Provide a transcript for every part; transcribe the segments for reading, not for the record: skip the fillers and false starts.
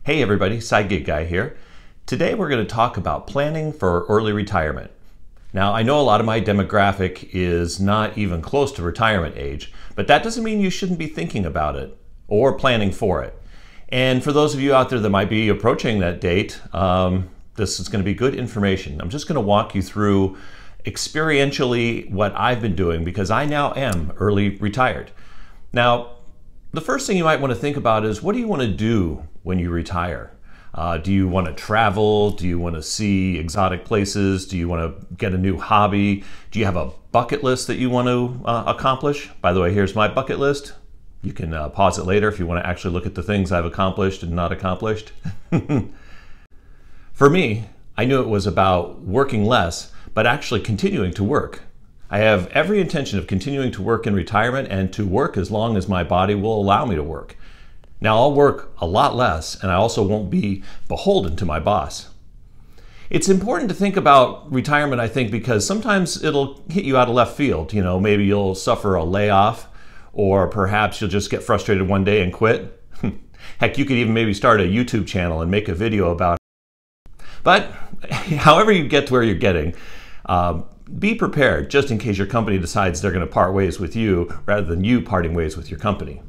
Hey everybody, Side Gig Guy here. Today we're going to talk about planning for early retirement. Now I know a lot of my demographic is not even close to retirement age, but that doesn't mean you shouldn't be thinking about it or planning for it. And for those of you out there that might be approaching that date, this is going to be good information. I'm just going to walk you through experientially what I've been doing because I now am early retired. Now, the first thing you might want to think about is, what do you want to do when you retire? Do you want to travel? Do you want to see exotic places? Do you want to get a new hobby? Do you have a bucket list that you want to accomplish? By the way, here's my bucket list. You can pause it later if you want to actually look at the things I've accomplished and not accomplished. For me, I knew it was about working less, but actually continuing to work. I have every intention of continuing to work in retirement and to work as long as my body will allow me to work. Now I'll work a lot less and I also won't be beholden to my boss. It's important to think about retirement, I think, because sometimes it'll hit you out of left field. You know, maybe you'll suffer a layoff or perhaps you'll just get frustrated one day and quit. Heck, you could even maybe start a YouTube channel and make a video about it. But however you get to where you're getting, be prepared just in case your company decides they're going to part ways with you rather than you parting ways with your company.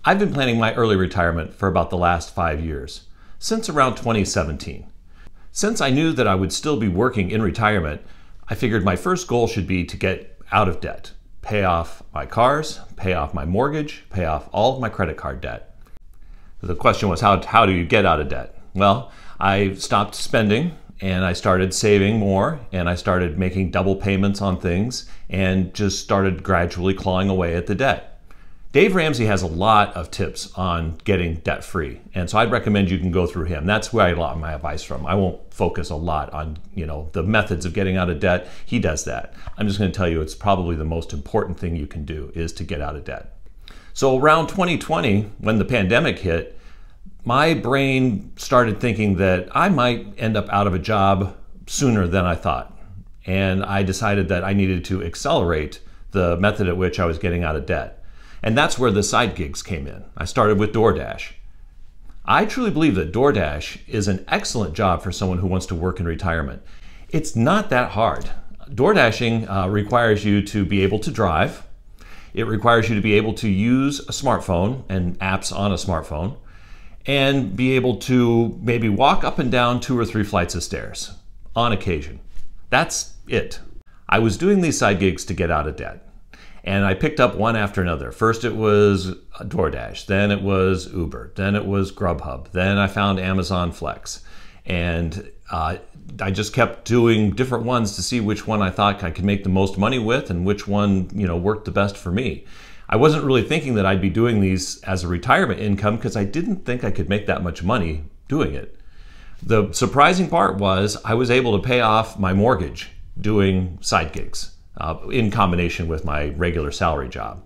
I've been planning my early retirement for about the last 5 years, since around 2017. Since I knew that I would still be working in retirement, I figured my first goal should be to get out of debt, pay off my cars, pay off my mortgage, pay off all of my credit card debt. The question was, how do you get out of debt? Well, I stopped spending and I started saving more and I started making double payments on things and just started gradually clawing away at the debt. Dave Ramsey has a lot of tips on getting debt free, and so I'd recommend you can go through him. That's where I get a lot of my advice from. I won't focus a lot on, the methods of getting out of debt. He does that. I'm just going to tell you it's probably the most important thing you can do is to get out of debt. So around 2020, when the pandemic hit, my brain started thinking that I might end up out of a job sooner than I thought. And I decided that I needed to accelerate the method at which I was getting out of debt. And that's where the side gigs came in. I started with DoorDash. I truly believe that DoorDash is an excellent job for someone who wants to work in retirement. It's not that hard. DoorDashing requires you to be able to drive. It requires you to be able to use a smartphone and apps on a smartphone, and be able to maybe walk up and down 2 or 3 flights of stairs on occasion. That's it. I was doing these side gigs to get out of debt. And I picked up one after another. First it was DoorDash, then it was Uber, then it was Grubhub, then I found Amazon Flex. And I just kept doing different ones to see which one I thought I could make the most money with and which one, worked the best for me. I wasn't really thinking that I'd be doing these as a retirement income because I didn't think I could make that much money doing it. The surprising part was I was able to pay off my mortgage doing side gigs in combination with my regular salary job.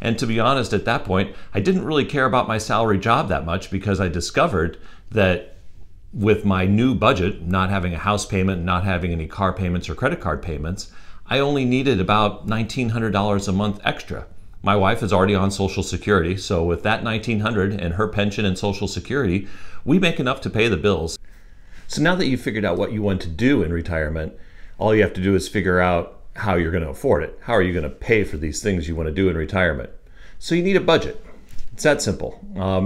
And to be honest, at that point, I didn't really care about my salary job that much because I discovered that with my new budget, not having a house payment, not having any car payments or credit card payments, I only needed about $1,900 a month extra. My wife is already on Social Security, so with that $1,900 and her pension and Social Security, we make enough to pay the bills. So now that you've figured out what you want to do in retirement, all you have to do is figure out how you're going to afford it. How are you going to pay for these things you want to do in retirement? So you need a budget. It's that simple.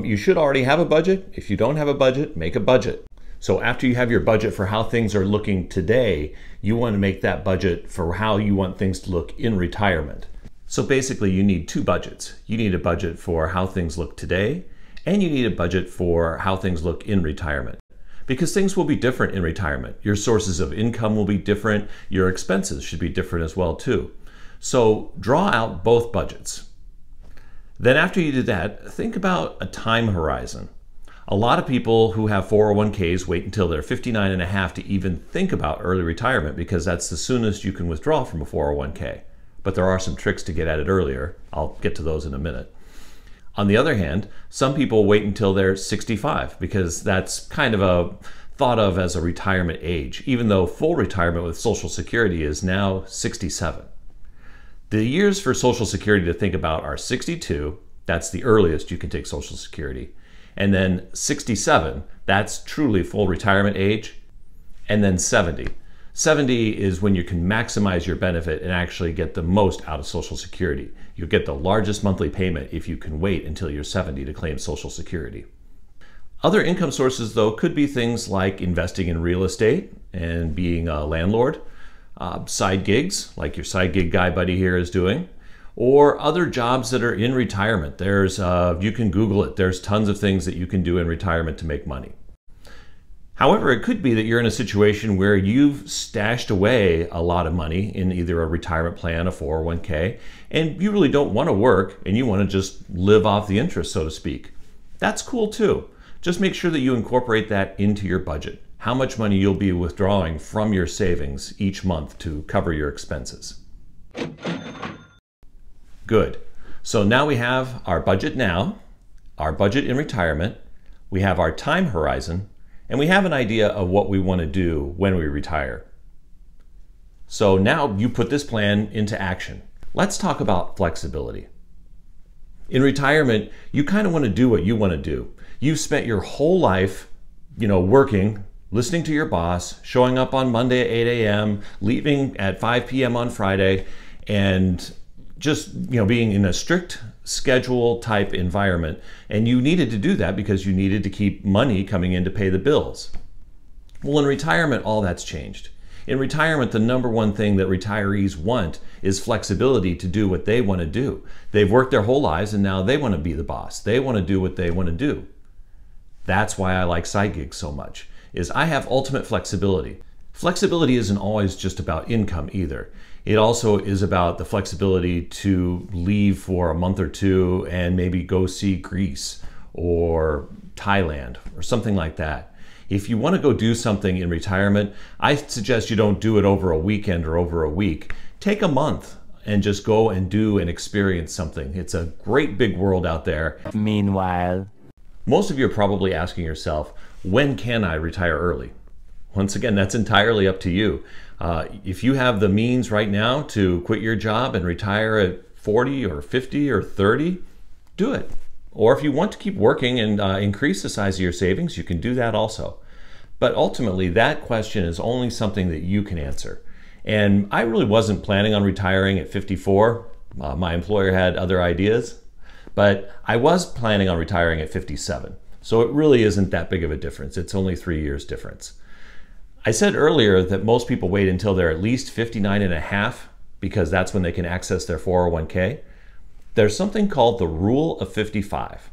You should already have a budget. If you don't have a budget, make a budget. So after you have your budget for how things are looking today, you want to make that budget for how you want things to look in retirement. So basically you need 2 budgets. You need a budget for how things look today, and you need a budget for how things look in retirement. Because things will be different in retirement. Your sources of income will be different. Your expenses should be different as well too. So draw out both budgets. Then after you do that, think about a time horizon. A lot of people who have 401ks wait until they're 59 and a half to even think about early retirement because that's the soonest you can withdraw from a 401k. But there are some tricks to get at it earlier. I'll get to those in a minute. On the other hand, some people wait until they're 65 because that's kind of thought of as a retirement age, even though full retirement with Social Security is now 67. The years for Social Security to think about are 62, that's the earliest you can take Social Security, and then 67, that's truly full retirement age, and then 70. 70 is when you can maximize your benefit and actually get the most out of Social Security. You'll get the largest monthly payment if you can wait until you're 70 to claim Social Security. Other income sources, though, could be things like investing in real estate and being a landlord, side gigs, like your side gig guy buddy here is doing, or other jobs that are in retirement. You can Google it. There's tons of things that you can do in retirement to make money. However, it could be that you're in a situation where you've stashed away a lot of money in either a retirement plan, a 401k, and you really don't want to work and you want to just live off the interest, so to speak. That's cool too. Just make sure that you incorporate that into your budget, how much money you'll be withdrawing from your savings each month to cover your expenses. Good. So now we have our budget now, our budget in retirement, we have our time horizon, and we have an idea of what we want to do when we retire. So now you put this plan into action. Let's talk about flexibility. In retirement, you kind of want to do what you want to do. You've spent your whole life, working, listening to your boss, showing up on Monday at 8 a.m., leaving at 5 p.m. on Friday, and just being in a strict schedule type environment. And you needed to do that because you needed to keep money coming in to pay the bills. Well, in retirement, all that's changed. In retirement, the number one thing that retirees want is flexibility to do what they want to do. They've worked their whole lives and now they want to be the boss. They want to do what they want to do. That's why I like side gigs so much, is I have ultimate flexibility. Flexibility isn't always just about income either. It also is about the flexibility to leave for a month or two and maybe go see Greece or Thailand or something like that. If you want to go do something in retirement, I suggest you don't do it over a weekend or over a week. Take a month and just go and do and experience something. It's a great big world out there. Meanwhile, most of you are probably asking yourself, when can I retire early? Once again, that's entirely up to you. If you have the means right now to quit your job and retire at 40 or 50 or 30, do it. Or if you want to keep working and increase the size of your savings, you can do that also. But ultimately, that question is only something that you can answer. And I really wasn't planning on retiring at 54. My employer had other ideas, but I was planning on retiring at 57. So it really isn't that big of a difference. It's only 3 years difference. I said earlier that most people wait until they're at least 59 and a half because that's when they can access their 401k. There's something called the Rule of 55.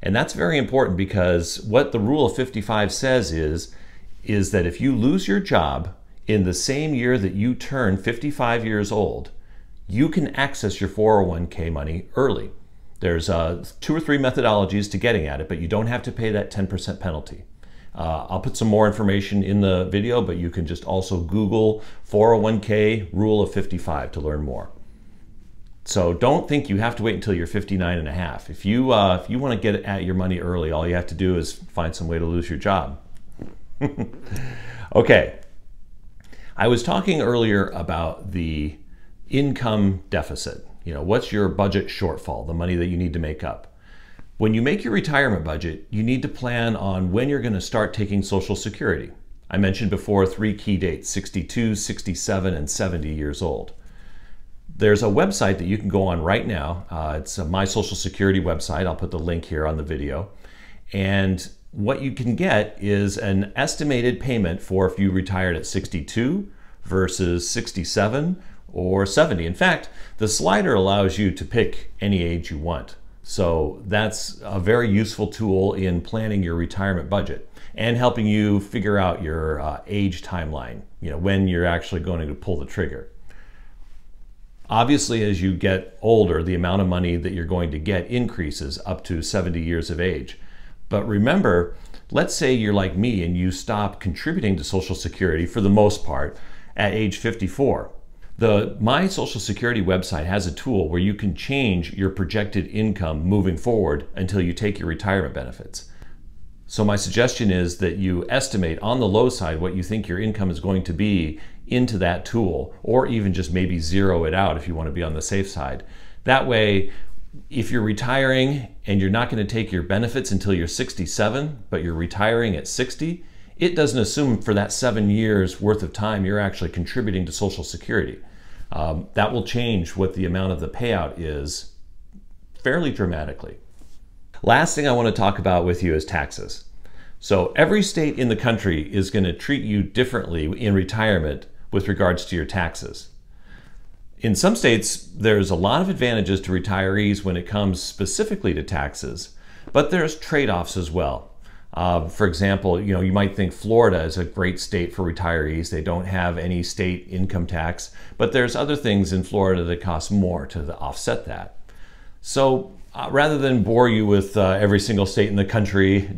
And that's very important because what the Rule of 55 says is that if you lose your job in the same year that you turn 55 years old, you can access your 401k money early. There's 2 or 3 methodologies to getting at it, but you don't have to pay that 10% penalty. I'll put some more information in the video, but you can just also Google 401k Rule of 55 to learn more. So don't think you have to wait until you're 59 and a half. If you want to get at your money early, all you have to do is find some way to lose your job. Okay. I was talking earlier about the income deficit. What's your budget shortfall, the money that you need to make up? When you make your retirement budget, you need to plan on when you're going to start taking Social Security. I mentioned before 3 key dates, 62, 67, and 70 years old. There's a website that you can go on right now. It's my Social Security website. I'll put the link here on the video. And what you can get is an estimated payment for if you retired at 62 versus 67 or 70. In fact, the slider allows you to pick any age you want. So that's a very useful tool in planning your retirement budget and helping you figure out your age timeline, when you're actually going to pull the trigger. Obviously, as you get older, the amount of money that you're going to get increases up to 70 years of age. But remember, let's say you're like me and you stop contributing to Social Security for the most part at age 54. The My Social Security website has a tool where you can change your projected income moving forward until you take your retirement benefits. So my suggestion is that you estimate on the low side what you think your income is going to be into that tool, or even just maybe zero it out if you want to be on the safe side. That way, if you're retiring and you're not going to take your benefits until you're 67, but you're retiring at 60, it doesn't assume for that 7 years worth of time you're actually contributing to Social Security. That will change what the amount of the payout is fairly dramatically. Last thing I want to talk about with you is taxes. So every state in the country is going to treat you differently in retirement with regards to your taxes. In some states, there's a lot of advantages to retirees when it comes specifically to taxes, but there's trade-offs as well. For example, you might think Florida is a great state for retirees. They don't have any state income tax, but there's other things in Florida that cost more to offset that. So rather than bore you with every single state in the country,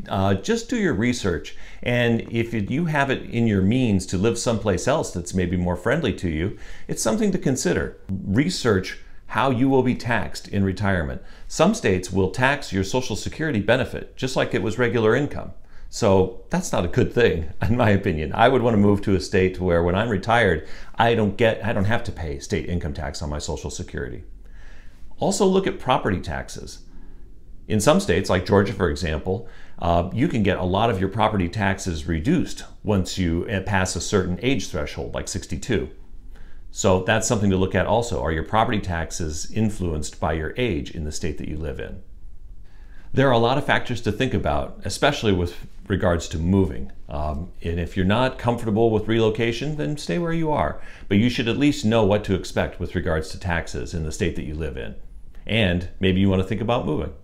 just do your research. And if you have it in your means to live someplace else that's maybe more friendly to you, it's something to consider. Research how you will be taxed in retirement. Some states will tax your Social Security benefit just like it was regular income. So that's not a good thing, in my opinion. I would want to move to a state where when I'm retired, I don't have to pay state income tax on my Social Security. Also look at property taxes. In some states, like Georgia, for example, you can get a lot of your property taxes reduced once you pass a certain age threshold, like 62. So that's something to look at also. Are your property taxes influenced by your age in the state that you live in? There are a lot of factors to think about, especially with regards to moving. And if you're not comfortable with relocation, then stay where you are. But you should at least know what to expect with regards to taxes in the state that you live in. And maybe you want to think about moving.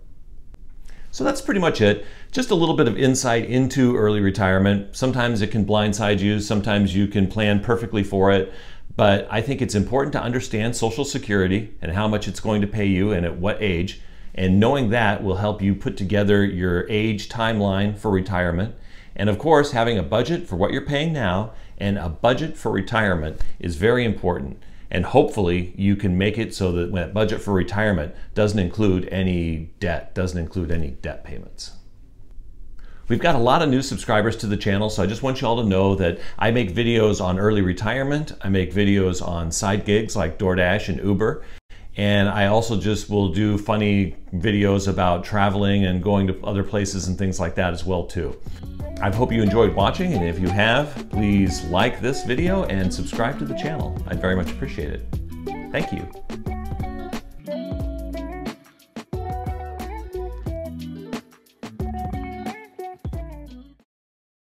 So that's pretty much it. Just a little bit of insight into early retirement. Sometimes it can blindside you. Sometimes you can plan perfectly for it. But I think it's important to understand Social Security and how much it's going to pay you and at what age. And knowing that will help you put together your age timeline for retirement. And of course, having a budget for what you're paying now and a budget for retirement is very important. And hopefully you can make it so that that budget for retirement doesn't include any debt, payments. We've got a lot of new subscribers to the channel, so I just want you all to know that I make videos on early retirement. I make videos on side gigs like DoorDash and Uber. And I also just will do funny videos about traveling and going to other places and things like that as well too. I hope you enjoyed watching, and if you have, please like this video and subscribe to the channel. I'd very much appreciate it. Thank you.